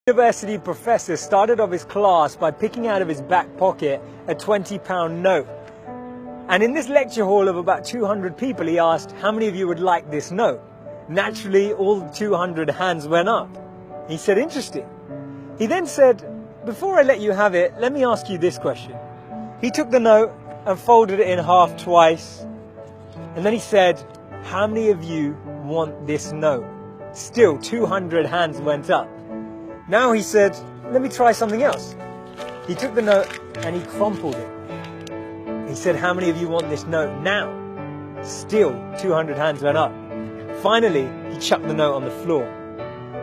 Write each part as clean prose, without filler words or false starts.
University professor started off his class by picking out of his back pocket a £20 note. And in this lecture hall of about 200 people, he asked, how many of you would like this note? Naturally, all 200 hands went up. He said, interesting. He then said, before I let you have it, let me ask you this question. He took the note and folded it in half twice. And then he said, how many of you want this note? Still, 200 hands went up. Now he said, let me try something else. He took the note and he crumpled it. He said, how many of you want this note now? Still, 200 hands went up. Finally, he chucked the note on the floor.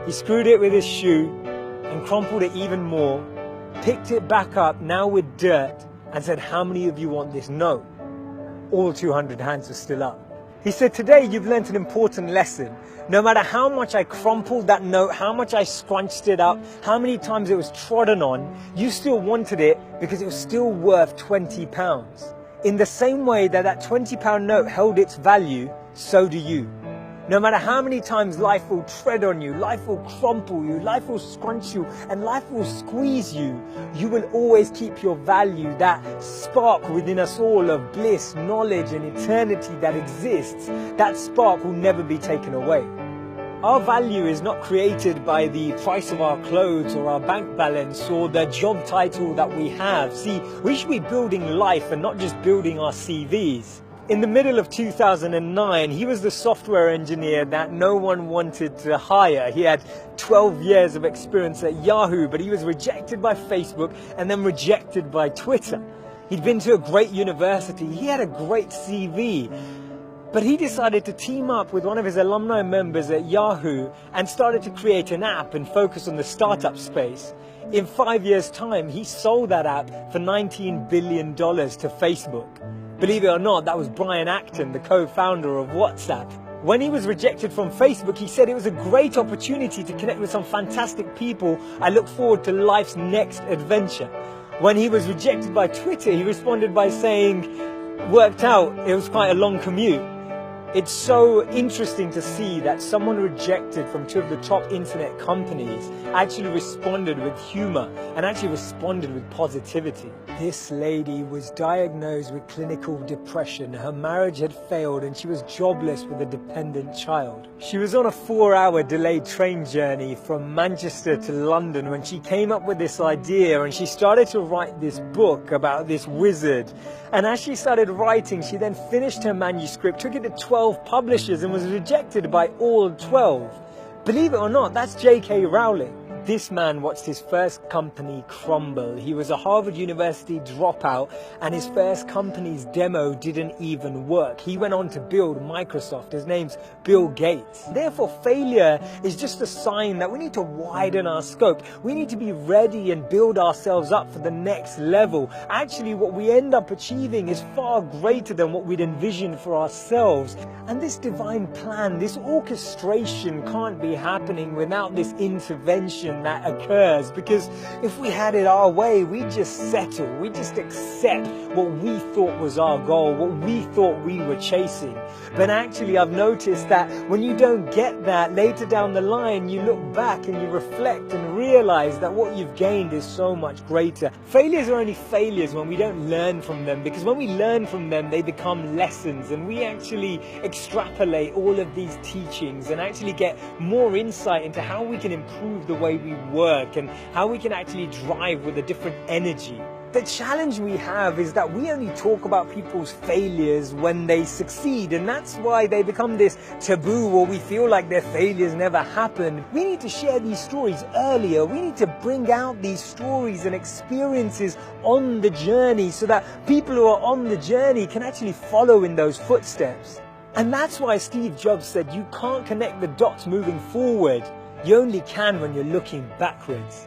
He screwed it with his shoe and crumpled it even more, picked it back up, now with dirt, and said, how many of you want this note? All 200 hands were still up. He said, today you've learnt an important lesson. No matter how much I crumpled that note, how much I scrunched it up, how many times it was trodden on, you still wanted it because it was still worth £20. In the same way that that £20 note held its value, so do you. No matter how many times life will tread on you, life will crumple you, life will scrunch you, and life will squeeze you, you will always keep your value, that spark within us all of bliss, knowledge, and eternity that exists. That spark will never be taken away. Our value is not created by the price of our clothes or our bank balance or the job title that we have. See, we should be building life and not just building our CVs. In the middle of 2009, he was the software engineer that no one wanted to hire. He had 12 years of experience at Yahoo, but he was rejected by Facebook and then rejected by Twitter. He'd been to a great university. He had a great CV. But he decided to team up with one of his alumni members at Yahoo and started to create an app and focus on the startup space. In 5 years' time, he sold that app for $19 billion to Facebook. Believe it or not, that was Brian Acton, the co-founder of WhatsApp. When he was rejected from Facebook, he said it was a great opportunity to connect with some fantastic people. I look forward to life's next adventure. When he was rejected by Twitter, he responded by saying, worked out, it was quite a long commute. It's so interesting to see that someone rejected from two of the top internet companies actually responded with humor and actually responded with positivity. This lady was diagnosed with clinical depression. Her marriage had failed and she was jobless with a dependent child. She was on a 4-hour delayed train journey from Manchester to London when she came up with this idea, and she started to write this book about this wizard. And as she started writing, she then finished her manuscript, took it to 12 publishers and was rejected by all 12. Believe it or not, that's J.K. Rowling. This man watched his first company crumble. He was a Harvard University dropout and his first company's demo didn't even work. He went on to build Microsoft. His name's Bill Gates. Therefore, failure is just a sign that we need to widen our scope. We need to be ready and build ourselves up for the next level. Actually, what we end up achieving is far greater than what we'd envisioned for ourselves. And this divine plan, this orchestration can't be happening without this intervention that occurs, because if we had it our way, we just settle, we just accept what we thought was our goal, what we thought we were chasing. But actually, I've noticed that when you don't get that, later down the line, you look back and you reflect and realize that what you've gained is so much greater. Failures are only failures when we don't learn from them, because when we learn from them, they become lessons, and we actually extrapolate all of these teachings and actually get more insight into how we can improve the way we work and how we can actually drive with a different energy. The challenge we have is that we only talk about people's failures when they succeed, and that's why they become this taboo, or we feel like their failures never happened. We need to share these stories earlier. We need to bring out these stories and experiences on the journey so that people who are on the journey can actually follow in those footsteps. And that's why Steve Jobs said you can't connect the dots moving forward. You only can when you're looking backwards.